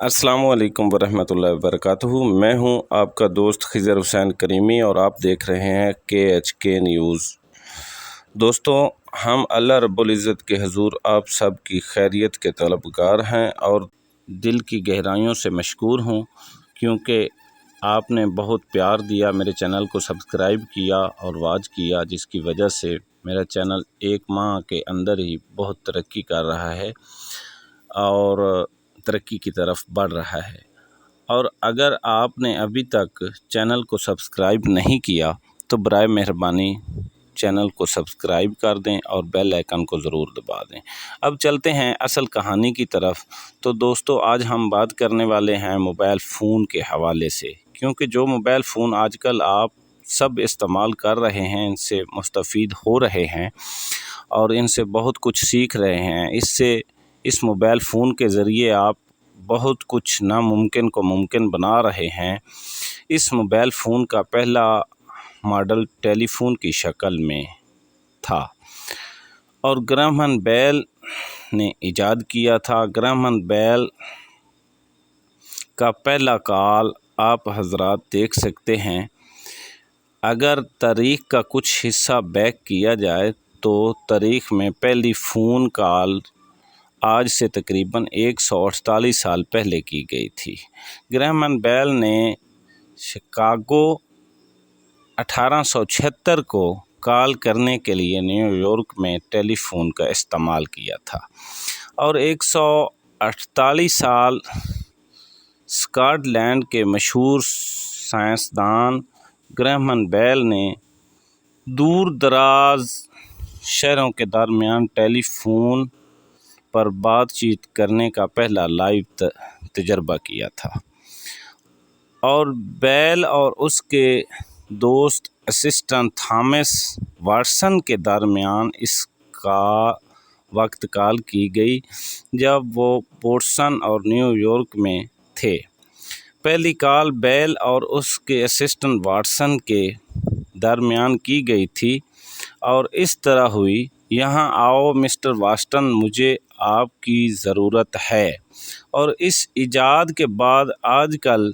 السلام علیکم ورحمۃ اللہ وبرکاتہ۔ میں ہوں آپ کا دوست خضر حسین کریمی اور آپ دیکھ رہے ہیں KHK نیوز۔ دوستوں، ہم اللہ رب العزت کے حضور آپ سب کی خیریت کے طلبگار ہیں اور دل کی گہرائیوں سے مشکور ہوں، کیونکہ آپ نے بہت پیار دیا، میرے چینل کو سبسکرائب کیا اور واچ کیا، جس کی وجہ سے میرا چینل ایک ماہ کے اندر ہی بہت ترقی کر رہا ہے اور ترقی کی طرف بڑھ رہا ہے۔ اور اگر آپ نے ابھی تک چینل کو سبسکرائب نہیں کیا تو برائے مہربانی چینل کو سبسکرائب کر دیں اور بیل آئیکن کو ضرور دبا دیں۔ اب چلتے ہیں اصل کہانی کی طرف۔ تو دوستو، آج ہم بات کرنے والے ہیں موبائل فون کے حوالے سے، کیونکہ جو موبائل فون آج کل آپ سب استعمال کر رہے ہیں، ان سے مستفید ہو رہے ہیں اور ان سے بہت کچھ سیکھ رہے ہیں۔ اس موبائل فون کے ذریعے آپ بہت کچھ ناممکن کو ممکن بنا رہے ہیں۔ اس موبائل فون کا پہلا ماڈل ٹیلی فون کی شکل میں تھا اور گراہم بیل نے ایجاد کیا تھا۔ گراہم بیل کا پہلا کال آپ حضرات دیکھ سکتے ہیں۔ اگر تاریخ کا کچھ حصہ بیک کیا جائے تو تاریخ میں پہلی فون کال آج سے تقریباً 148 سال پہلے کی گئی تھی۔ گراہم بیل نے شکاگو 1876 کو کال کرنے کے لیے نیو یارک میں ٹیلی فون کا استعمال کیا تھا اور 148 سال اسکاٹ لینڈ کے مشہور سائنسدان گراہم بیل نے دور دراز شہروں کے درمیان ٹیلی فون پر بات چیت کرنے کا پہلا لائیو تجربہ کیا تھا، اور بیل اور اس کے دوست اسسٹنٹ تھامس واٹسن کے درمیان اس کا وقت کال کی گئی جب وہ بوسٹن اور نیو یارک میں تھے۔ پہلی کال بیل اور اس کے اسسٹنٹ واٹسن کے درمیان کی گئی تھی اور اس طرح ہوئی: "یہاں آؤ مسٹر واٹسن، مجھے آپ کی ضرورت ہے"۔ اور اس ایجاد کے بعد آج کل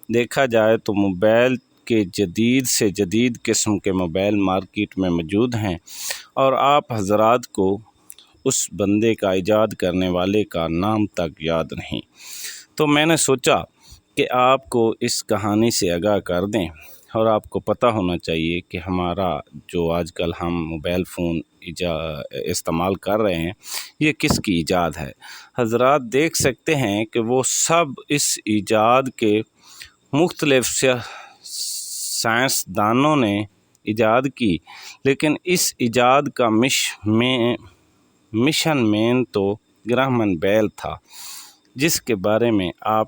دیکھا جائے تو موبائل کے جدید سے جدید قسم کے موبائل مارکیٹ میں موجود ہیں اور آپ حضرات کو اس بندے کا ایجاد کرنے والے کا نام تک یاد نہیں۔ تو میں نے سوچا کہ آپ کو اس کہانی سے آگاہ کر دیں اور آپ کو پتہ ہونا چاہیے کہ ہمارا جو آج کل ہم موبائل فون استعمال کر رہے ہیں، یہ کس کی ایجاد ہے۔ حضرات دیکھ سکتے ہیں کہ وہ سب اس ایجاد کے مختلف سائنسدانوں نے ایجاد کی، لیکن اس ایجاد کا مشن مین تو گراہم بیل تھا، جس کے بارے میں آپ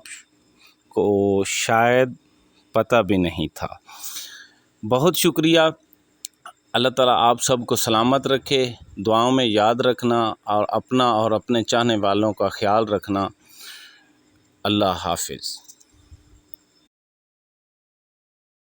کو شاید پتہ بھی نہیں تھا۔ بہت شکریہ۔ اللہ تعالیٰ آپ سب کو سلامت رکھے، دعاؤں میں یاد رکھنا اور اپنا اور اپنے چاہنے والوں کا خیال رکھنا۔ اللہ حافظ۔